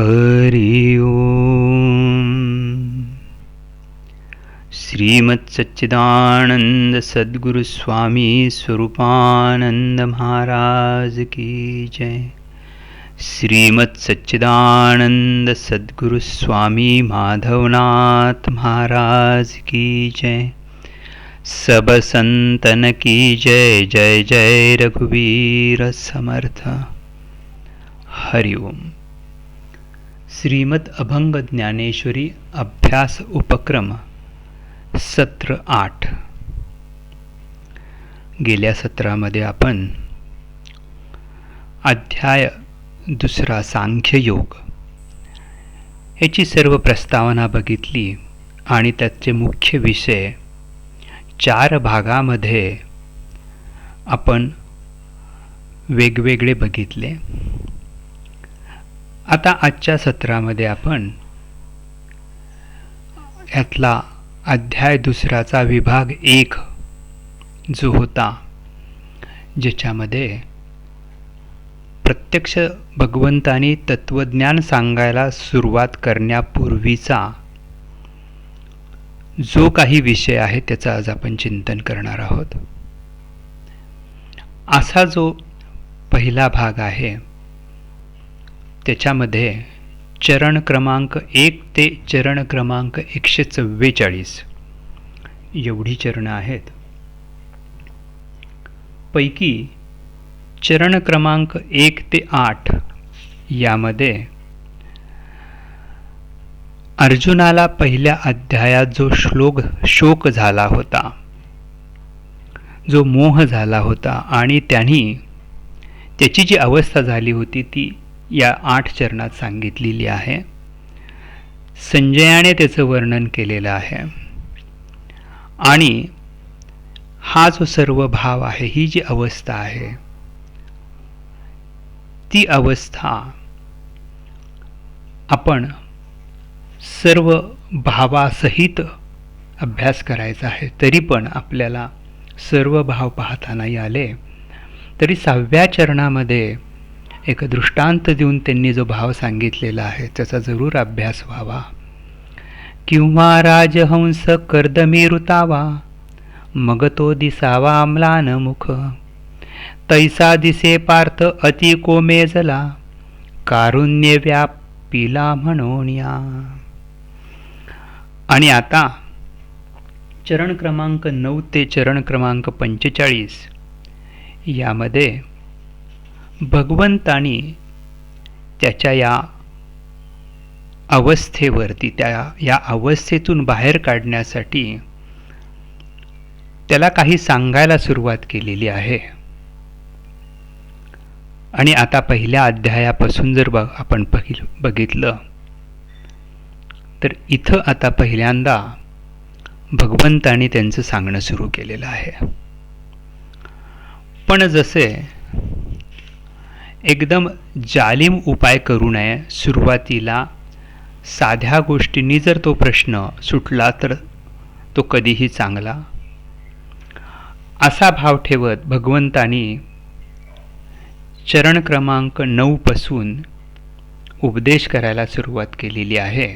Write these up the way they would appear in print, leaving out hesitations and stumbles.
हरि ओम। श्रीमत् सच्चिदानंद सद्गुरु स्वामी स्वरूपानंद महाराज की जय। श्रीमत् सच्चिदानंद सद्गुरु स्वामी माधवनाथ महाराज की जय। सब संतन की जय। जय जय रघुवीर समर्थ। हरि ओम। श्रीमद अभंग ज्ञानेश्वरी अभ्यास उपक्रम सत्र 8। गेल्या सत्रामध्ये आपण अध्याय 2 सांख्ययोग याची सर्व प्रस्तावना बघितली आणि त्याचे मुख्य विषय 4 भागामध्ये आपण वेगवेगळे बघितले। आता आजच्या सत्रामध्ये आपण यातला अध्याय 2 विभाग 1 जो होता, ज्याच्यामध्ये प्रत्यक्ष भगवंतानी तत्वज्ञान सांगायला सुरुवात करण्यापूर्वीचा जो काही विषय आहे त्याचा आज आपण चिंतन करणार आहोत। असा जो पहिला भाग आहे त्याच्यामध्ये चरण क्रमांक 1 ते चरण क्रमांक 144 एवढी चरणं आहेत। पैकी चरण क्रमांक 1 ते 8 यामध्ये अर्जुनाला पहिल्या अध्यायात जो शोक झाला होता, जो मोह झाला होता आणि त्यांनी त्याची जी अवस्था झाली होती ती या 8 चरणात सांगितलेली आहे। संजयाने त्याचं वर्णन केलेलं आहे आणि हा जो सर्व भाव आहे, ही जी अवस्था आहे, ती अवस्था आपण सर्व भावासहित अभ्यास करायचा आहे। तरी पण आपल्याला सर्व भाव पाहता नाही आले तरी 6व्या चरणामध्ये एक दृष्टांत देऊन त्यांनी जो भाव सांगितलेला आहे त्याचा जरूर अभ्यास व्हावा। किंवा राजहंस कर्दमी ऋतावा, मग तो दिसावा अम्लान मुख, तैसा दिसे पार्थ अति कोमेजला, कारुण्य व्यापिला म्हणोनिया। आणि आता चरण क्रमांक 9 ते चरण क्रमांक 45 यामध्ये भगवंतानी त्याच्या या अवस्थेवरती, या अवस्थेतून बाहेर काढण्यासाठी त्याला काही सांगायला सुरुवात केलेली आहे। आणि आता पहिल्या अध्यायापासून जर आपण बघितलं तर इथं आता पहिल्यांदा भगवंतानी त्यांचं सांगणं सुरू केलेलं आहे। पण जसे एकदम जालिम उपाय करू नये, सुरुवातीला साध्या गोष्टींनी जर तो प्रश्न सुटला तर तो कधीही चांगला, असा भाव ठेवत भगवंतानी चरण क्रमांक 9 पासून उपदेश करायला सुरुवात केलेली आहे।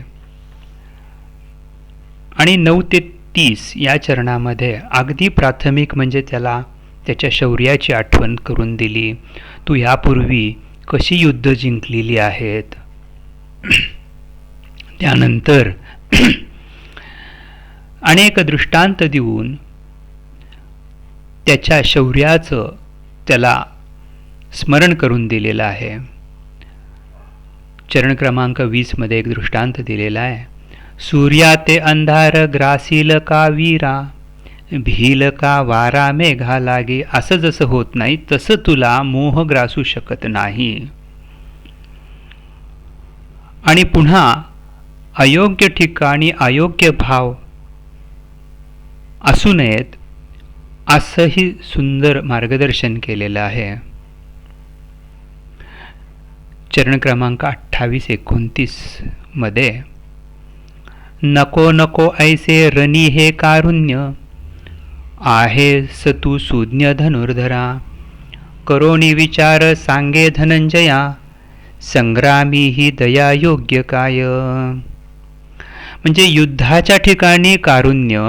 आणि 9 ते 30 या चरणामध्ये अगदी प्राथमिक म्हणजे त्याला त्याच्या शौर्याची आठवण करून दिली। तू यापूर्वी कशी युद्ध जिंकलेली आहेत, त्यानंतर अनेक दृष्टांत देऊन त्याच्या शौर्याचं त्याला स्मरण करून दिलेलं आहे। चरण क्रमांक 20 मध्ये एक दृष्टांत दिलेला आहे। सूर्या ते अंधार ग्रासील का वीरा, भील का वारा मेघा लागे। असं जसं होत नाही तसं तुला मोह ग्रासू शकत नाही। आणि पुन्हा अयोग्य ठिकाणी अयोग्य भाव असू नयेत असंही सुंदर मार्गदर्शन केलेलं आहे। चरण क्रमांक 28-29 मध्ये नको नको ऐसे रणी हे कारुण्य, आहेस तू सुज्ञ धनुर्धरा, करोनी विचार सांगे धनंजया, संग्रामी ही दया योग्य काय. म्हणजे युद्धाच्या ठिकाणी कारुण्य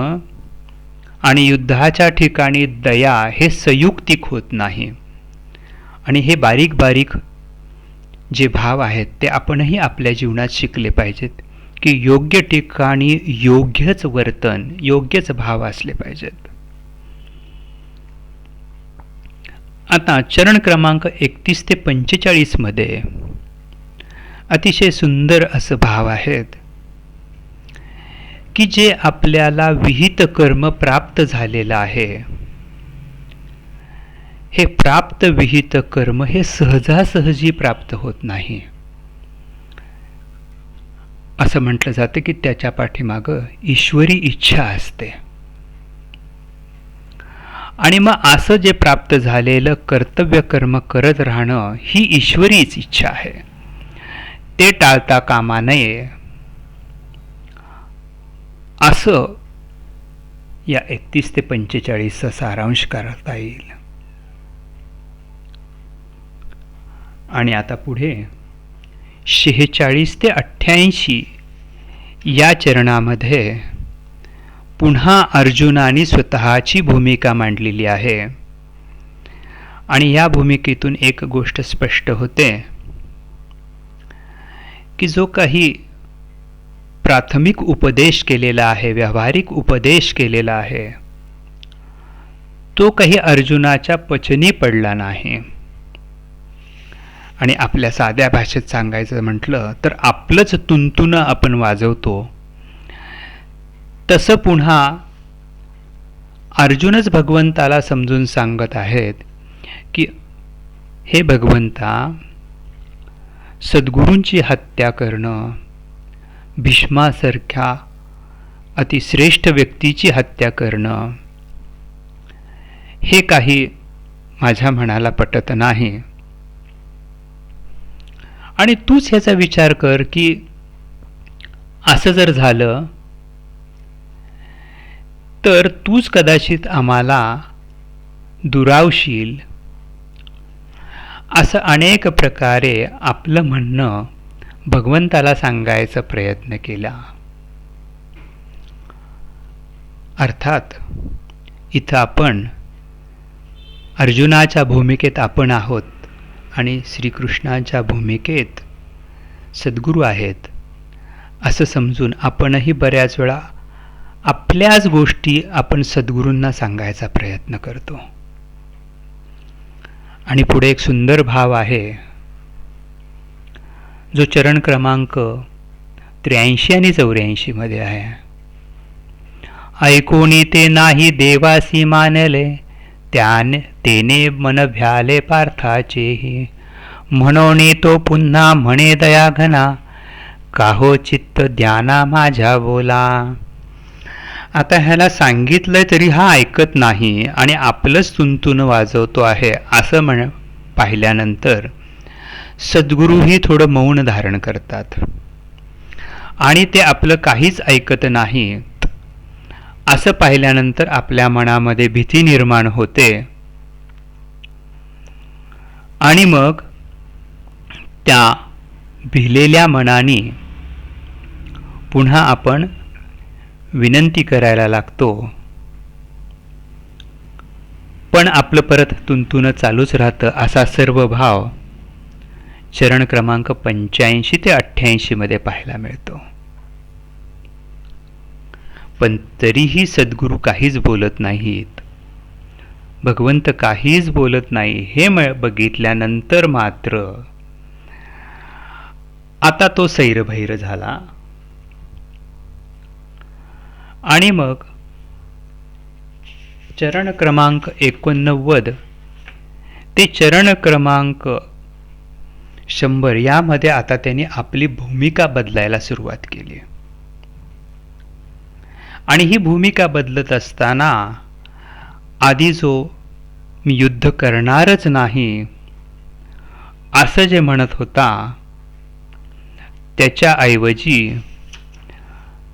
आणि युद्धाच्या ठिकाणी दया हे संयुक्तिक होत नाही. आणि हे बारीक बारीक जे भाव आहेत ते आपणही आपल्या जीवनात शिकले पाहिजेत, की योग्य ठिकाणी योग्यच वर्तन, योग्यच भाव असले पाहिजेत. आता चरण क्रमांक 31 ते 45 मध्ये अतिशय सुंदर असं भाव आहेत, की जे आपल्याला विहित कर्म प्राप्त झालेलं आहे, हे प्राप्त विहित कर्म हे सहजासहजी प्राप्त होत नाही. असं म्हटलं जातं की त्याच्या पाठीमागं ईश्वरी इच्छा असते. आणि मग असं जे प्राप्त झालेलं कर्तव्य कर्म करत राहणं ही ईश्वरीच इच्छा आहे, ते टाळता कामा नये, असं या 31 ते 45चा सारांश करता येईल. आणि आता पुढे 46 ते 88 या चरणामध्ये पुन्हा अर्जुनाने स्वतःची भूमिका मांडलेली आहे. आणि या भूमिकेतून एक गोष्ट स्पष्ट होते, की जो काही प्राथमिक उपदेश केलेला आहे, व्यावहारिक उपदेश केलेला आहे, तो काही अर्जुनाच्या पचनी पडला नाही. आणि आपल्या साध्या भाषेत सांगायचं म्हटलं तर आपलंच तुंतुनं आपण वाजवतो तसं पुन्हा अर्जुनच भगवंताला समजून सांगत आहेत, की हे भगवंता, सद्गुरूंची हत्या करणं, भीष्मासारख्या अतिश्रेष्ठ व्यक्तीची हत्या करणं, हे काही माझ्या मनाला पटत नाही. आणि तूच ह्याचा विचार कर, की असं जर झालं तर तूच कदाचित आम्हाला दुरावशील. असं अनेक प्रकारे आपलं म्हणणं भगवंताला सांगायचा प्रयत्न केला. अर्थात इथं आपण अर्जुनाच्या भूमिकेत आपण आहोत आणि श्रीकृष्णाच्या भूमिकेत सद्गुरू आहेत असं समजून आपणही बऱ्याच वेळा आपल्याच गोष्टी आपण सद्गुरूंना सांगायचा प्रयत्न करतो. आणि पुढे एक सुंदर भाव आहे, जो चरण क्रमांक 83 आणि 84 मध्ये आहे. ऐकोनी ते नाही देवासी मानले, तेने मन भ्याले पार्थाचेही. म्हणोनी तो पुन्हा म्हणे दया घना, काहो चित्त ध्याना माझ्या बोला. आता ह्याला सांगितलंय तरी हा ऐकत नाही आणि आपलंच तुंतुन वाजवतो आहे असं पाहिल्यानंतर सद्गुरूही थोडं मौन धारण करतात आणि ते आपलं काहीच ऐकत नाही. असं पाहिल्यानंतर आपल्या मनामध्ये भीती निर्माण होते आणि मग त्या भिलेल्या मनाने पुन्हा आपण विनंती करायला लागतो, पण आपलं परत तुंतुन चालूच राहतं. असा सर्व भाव चरण क्रमांक 85 ते 88 मध्ये पाहायला मिळतो. पण तरीही सद्गुरू काहीच बोलत नाहीत, भगवंत काहीच बोलत नाही. हे बघितल्यानंतर मात्र आता तो सैरभैर झाला आणि मग चरण क्रमांक 89 ते चरण क्रमांक 100 यामध्ये आता त्यांनी आपली भूमिका बदलायला सुरुवात केली. आणि ही भूमिका बदलत असताना आधी जो मी युद्ध करणारच नाही असं जे म्हणत होता, त्याच्या ऐवजी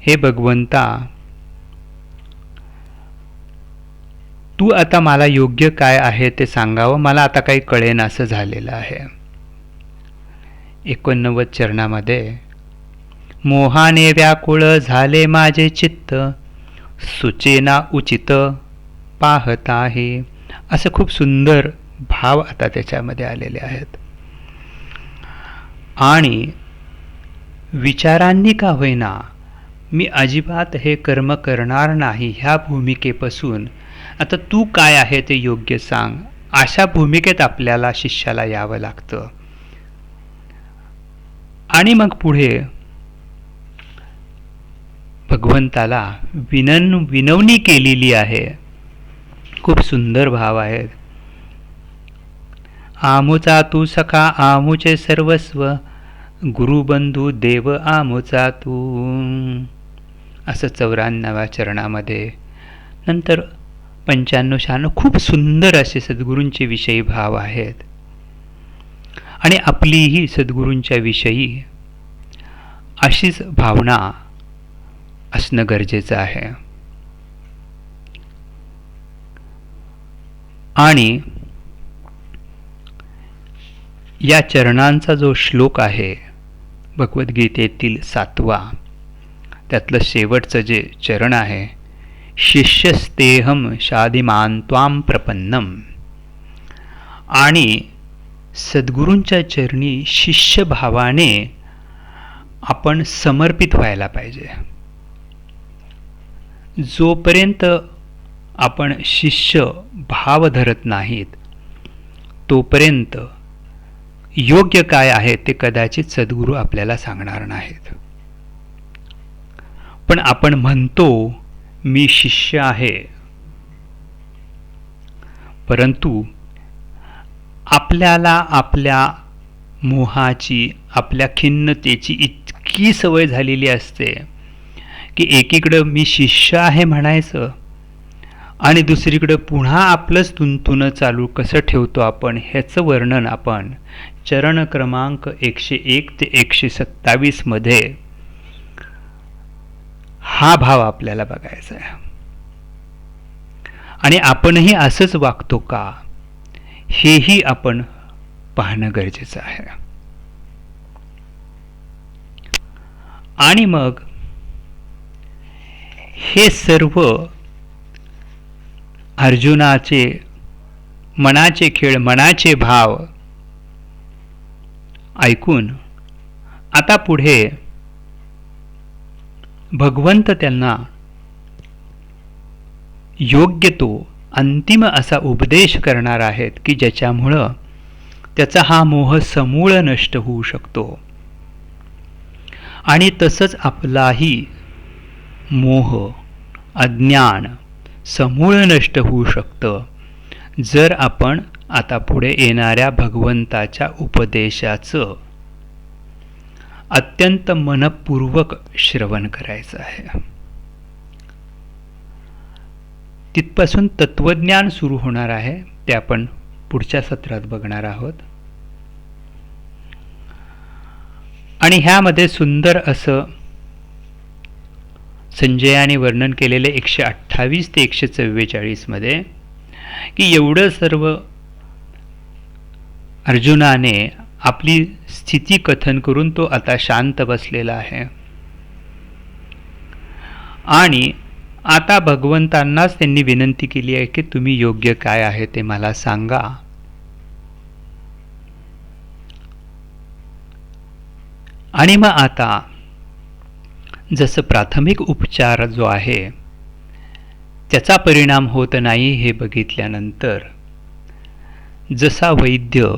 हे भगवंता, तू आता मला योग्य काय आहे ते सांगावं, मला आता काही कळेन असं झालेलं आहे. 89 चरणामध्ये, मोहाने व्याकुळ झाले माझे चित्त, सुचेना उचित पाहता आहे, असं खूप सुंदर भाव आता त्याच्यामध्ये आलेले आहेत. आणि विचारांनी का होईना मी अजिबात हे कर्म करणार नाही, ह्या भूमिकेपासून आता तू काय आहे ते योग्य सांग, अशा भूमिकेत आपल्याला शिष्याला यावं लागतं. आणि मग पुढे भगवंताला विनवणी केलेली आहे. खूप सुंदर भाव आहेत. आमुचा तू सखा आमुचे सर्वस्व, गुरुबंधू देव आमुचा तू, असं 94व्या चरणामध्ये. नंतर 95-96 खूप सुंदर असे सद्गुरूंचे विषयी भाव आहेत. आणि आपलीही सद्गुरूंच्या विषयी अशीच भावना असणं गरजेचं आहे. आणि या चरणांचा जो श्लोक आहे भगवद्गीतेतील 7वा, त्यातलं शेवटचं जे चरण आहे, शिष्यस्तेहम शाधिमान त्वाम प्रपन्नम, आणि सद्गुरूंच्या चरणी शिष्यभावाने आपण समर्पित व्हायला पाहिजे. जोपर्यंत आपण शिष्य भाव धरत नाहीत तोपर्यंत योग्य काय आहे ते कदाचित सद्गुरू आपल्याला सांगणार नाहीत. पण आपण म्हणतो मी शिष्य आहे, परंतु आपल्याला आपल्या मोहाची, आपल्या खिन्नतेची इतकी सवय झालेली असते की एकीकडं मी शिष्य आहे म्हणायचं आणि दुसरीकडं पुन्हा आपलंच तुंतुनं चालू कसं ठेवतो आपण, ह्याचं वर्णन आपण चरण क्रमांक 101 ते 127 मध्ये हा भाव आपल्याला बघायचा आहे. आणि आपणही असंच वागतो का, हेही आपण पाहणं गरजेचं आहे. आणि मग हे सर्व अर्जुनाचे मनाचे खेळ, मनाचे भाव ऐकून आता पुढे भगवंत त्यांना योग्य तो अंतिम असा उपदेश करणार आहेत की ज्याच्यामुळं त्याचा हा मोह समूळ नष्ट होऊ शकतो. आणि तसंच आपलाही मोह, अज्ञान समूळ नष्ट होऊ शकतं जर आपण आता पुढे येणाऱ्या भगवंताच्या उपदेशाचं अत्यंत मनपूर्वक श्रवण करायचं आहे. तिथपासून तत्वज्ञान सुरू होणार आहे, ते आपण पुढच्या सत्रात बघणार आहोत. आणि ह्यामध्ये सुंदर असं संजयाने वर्णन केलेले 128 ते 144 मध्ये की एवढं सर्व अर्जुनाने आपली स्थिती कथन करून तो आता शांत बसलेला आहे. आणि आता भगवंतांनाच त्यांनी विनंती केली आहे की तुम्ही योग्य काय आहे ते मला सांगा. आणि मग आता जसं प्राथमिक उपचार जो आहे त्याचा परिणाम होत नाही हे बघितल्यानंतर, जसा वैद्य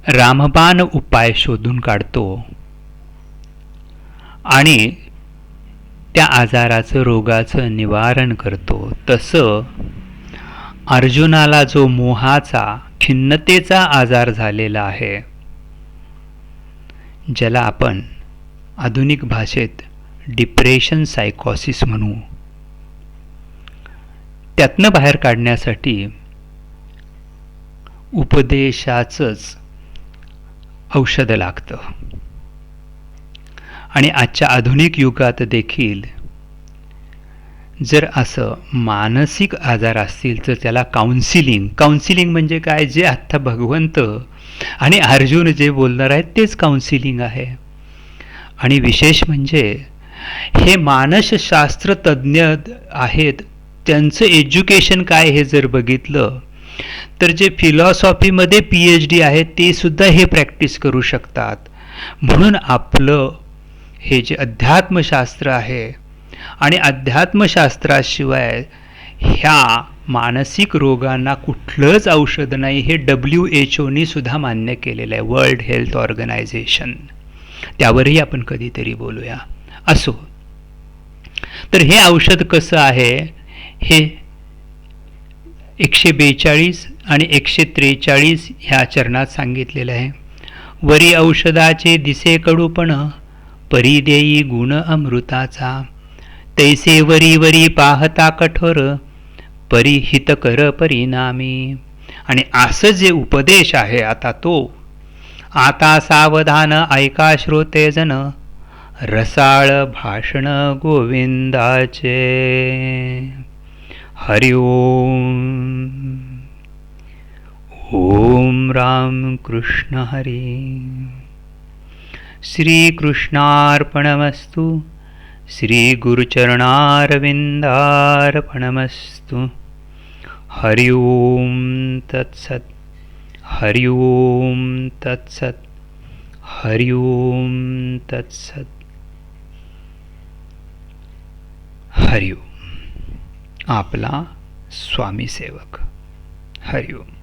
रामबाण उपाय शोधून काढतो आणि त्या आजाराचं, रोगाचं निवारण करतो, तसं अर्जुनाला जो मोहाचा, खिन्नतेचा आजार झालेला आहे, ज्याला आपण आधुनिक भाषेत डिप्रेशन सायकोसिस म्हणू, त्यातनं बाहेर काढण्यासाठी उपदेशाचंच औषध लागतं. आणि आजच्या आधुनिक युगात देखील जर असं मानसिक आजार असतील तर त्याला काउन्सिलिंग म्हणजे काय, जे आता भगवंत आणि अर्जुन जे बोलणार आहेत तेच काउन्सिलिंग आहे. आणि विशेष म्हणजे हे मानसशास्त्र तज्ज्ञ आहेत, त्यांचं एज्युकेशन काय हे जर बघितलं तर जे फिलॉसॉफीमध्ये PhD आहेत ते सुद्धा हे प्रॅक्टिस करू शकतात. म्हणून आपलं हे जे अध्यात्मशास्त्र आहे आणि अध्यात्मशास्त्राशिवाय ह्या मानसिक रोगांना कुठलंच औषध नाही हे WHO सुद्धा मान्य केलेलं आहे, वर्ल्ड हेल्थ ऑर्गनायझेशन. त्यावरही आपण कधीतरी बोलूया. असो, तर हे औषध कसं आहे हे 142 आणि 143 ह्या चरणात सांगितलेलं आहे. वरी औषधाचे दिसे कडूपण, परी देई गुण अमृताचा, तैसे वरी वरी पाहता कठोर, परी हितकर परिणामी. आणि असं जे उपदेश आहे आता सावधान ऐका श्रोतेजन, रसाळ भाषण गोविंदाचे. हरि ओम. ओम राम कृष्ण हरी. श्रीकृष्णार्पणमस्तु. श्री गुरुचरणारविंदार्पणमस्तु. हरि ओम तत्सत. हरि ओम तत्सत. हरि ओम तत्सत. हरि ओम. आपला स्वामी सेवक. हरि ओम.